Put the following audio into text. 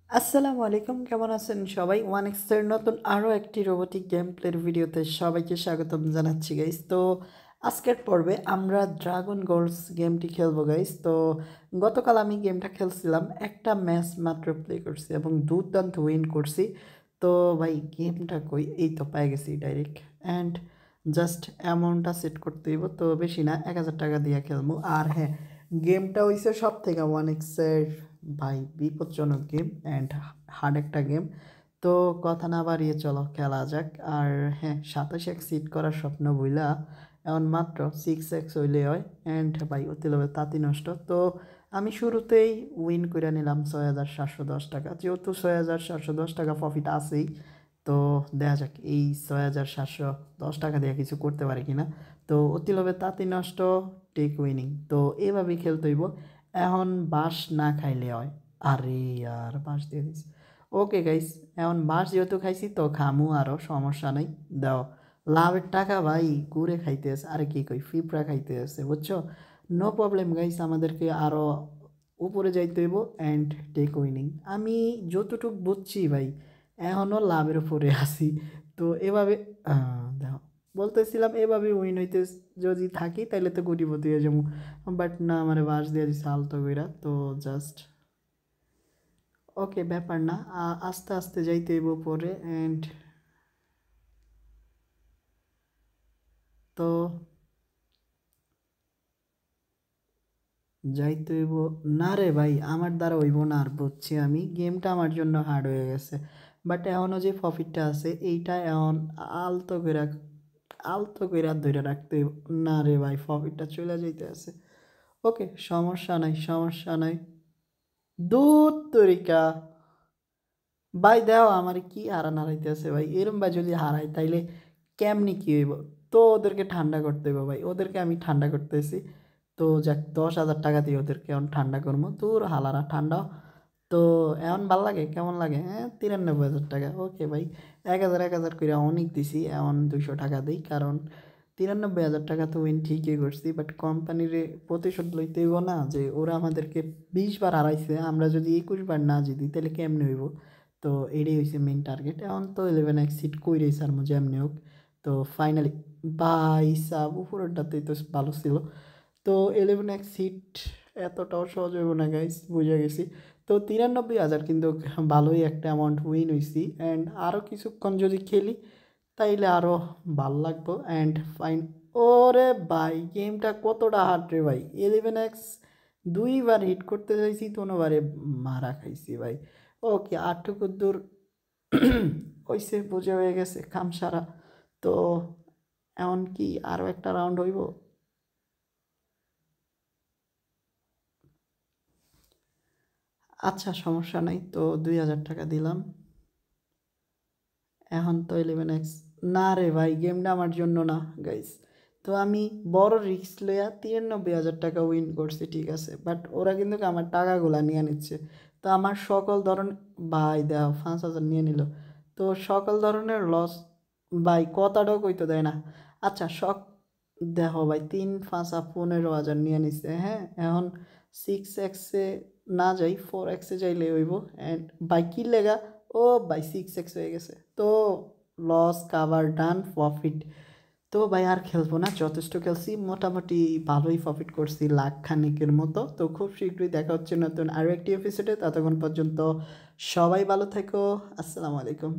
আসসালামু আলাইকুম, কেমন আছেন সবাই? ওয়ান এক্সের নতুন আরও একটি রোবোটিক গেম প্লের ভিডিওতে সবাইকে স্বাগতম জানাচ্ছি গাইস। তো আজকের পর্বে আমরা ড্রাগন গোল্ডস গেমটি খেলবো গাইস। তো গতকাল আমি গেমটা খেলছিলাম, একটা ম্যাচ মাত্র প্লে করছি এবং দুর্দান্ত উইন করছি। তো ভাই গেমটা কই, এই তো পেয়ে গেছি ডাইরেক্ট। অ্যান্ড জাস্ট অ্যামাউন্টটা সেট করতে হইব, তো বেশি না, 1000 টাকা দিয়ে খেলবো। আর হ্যাঁ, গেমটা হইছে সব থেকে ওয়ান এক্সের ভাই বিপজ্জনক গেম অ্যান্ড হার্ড একটা গেম। তো কথা না বাড়িয়ে চলো খেলা যাক। আর হ্যাঁ, 27 সিট করার স্বপ্ন বইলা এখন মাত্র 6x হইলে হয়। অ্যান্ড ভাই অতি লোভে তাঁতি নষ্ট। তো আমি শুরুতেই উইন করে নিলাম 6710 টাকা, যেহেতু 6710 টাকা প্রফিট আছেই। তো দেখা যাক এই 6710 টাকা দিয়ে কিছু করতে পারে কিনা। তো অতি লোভে তাঁতি নষ্ট, টেক উইনিং। তো এভাবেই খেলতে হইব। এখন বাঁশ না খাইলে হয়। আরে আর বাঁশ দিয়ে দিছি। ওকে গাইস, এখন বাঁশ যেহেতু খাইছি তো খামু, আরও সমস্যা নেই। দাও লাভের টাকা ভাই কুড়ে খাইতে আছে, আরে কি কই ফিপড়া খাইতে আছে, বুঝছো? নো প্রবলেম গাইস, আমাদেরকে আরও উপরে যাইতে হইব অ্যান্ড টেক উইনিং। আমি যতটুকু বুঝছি ভাই এখনও লাভের উপরে আছি। তো এভাবে দেখো বলতেছিলাম এভাবে উইন হইতে যদি থাকি তাইলে তো কোটিপতি হয়ে যাবো। বাট না, আমার বাঁশ দিয়ে দিছে আলতো কইরা। তো জাস্ট ওকে, ব্যাপার না, আস্তে আস্তে যাইতে হইব পরে। অ্যান্ড তো যাইতে হইব। না রে ভাই, আমার দ্বারা হইব না, আর বুঝছি আমি গেমটা আমার জন্য হার্ড হয়ে গেছে। বাট এখনও যে প্রফিটটা আছে এইটা এখন আলতো কইরা ধরে রাখতে হইব। না রে ভাই, প্রফিটটা চলে যাইতে আছে। ওকে, সমস্যা নাই, সমস্যা নাই। দূর তরিকা ভাই, দেও আমার কি হারান হারাইতেছে ভাই। এরম ভাই যদি হারাই তাইলে কেমনি কি হইব? তো ওদেরকে ঠান্ডা করতে হইব ভাই, ওদেরকে আমি ঠান্ডা করতেছি। তো যাক, 10,000 টাকা দিয়ে ওদেরকে এখন ঠান্ডা করবো। তোর হালারা ঠান্ডা। তো এখন ভাল লাগে, কেমন লাগে? হ্যাঁ, 93,000 টাকা। ওকে ভাই, 1,000 করে অনেক দিছি, এখন 200 টাকা দিই, কারণ 93,000 টাকা তো উইন ঠিকই করছি। বাট কোম্পানির প্রতিশোধ লইতে হইব না, যে ওরা আমাদেরকে 20 বার হারাইছে, আমরা যদি 21 বার না জিতি তাহলে কেমনে হইব? তো এটাই হয়েছে মেন টার্গেট। এখন তো 11x সিট কইরেই স্যার মজা এমনি হোক। তো ফাইনালি বাই সাব উপরেরটাতেই তো ভালো ছিল। তো 11x সিট এতটাও সহজ হইব না গাইস, বুঝে গেছি। তো 93,000 কিন্তু ভালোই একটা অ্যামাউন্ট উইন হয়েছি। অ্যান্ড আরও কিছুক্ষণ যদি খেলি তাইলে আরও ভাল লাগবো। And fine. ওরে ভাই, গেমটা কতটা হার্ড রে ভাই। 11x 2বার হিট করতে চাইছি, কোনোবারে মারা খাইছি ভাই। ওকে, আটটুকু দূর হইছে, বুঝে হয়ে গেছে কাম সারা। তো এমন কি আরও একটা রাউন্ড হইব? আচ্ছা, সমস্যা নাই। তো 2,000 টাকা দিলাম। এখন তো 11x। না রে ভাই, গেমটা আমার জন্য না গাইস। তো আমি বড় রিস্ক লইয়া 93,000 টাকা উইন করছি, ঠিক আছে। বাট ওরা কিন্তু আমার টাকাগুলা নিয়ে নিচ্ছে। তো আমার সকল ধরন ভাই দেওয়া 5,000 নিয়ে নিল। তো সকল ধরনের লস ভাই, কথাটাও কইতে দেয় না। আচ্ছা, দেখো ভাই, 3 5 15,000 নিয়ে নিচ্ছে। হ্যাঁ, এখন 6x না যাই, 4x যাইলে হইব। অ্যান্ড বাই কি লেগা, ও ভাই 6x হয়ে গেছে। তো লস কাভার ডান, প্রফিট। তো ভাই আর খেলবো না, যথেষ্ট খেলছি, মোটামুটি ভালোই প্রফিট করছি, লাখ খানিকের মতো। তো খুব শীঘ্রই দেখা হচ্ছে নতুন আরও একটি এপিসোডে। ততক্ষণ পর্যন্ত সবাই ভালো থেকো। আসসালামু আলাইকুম।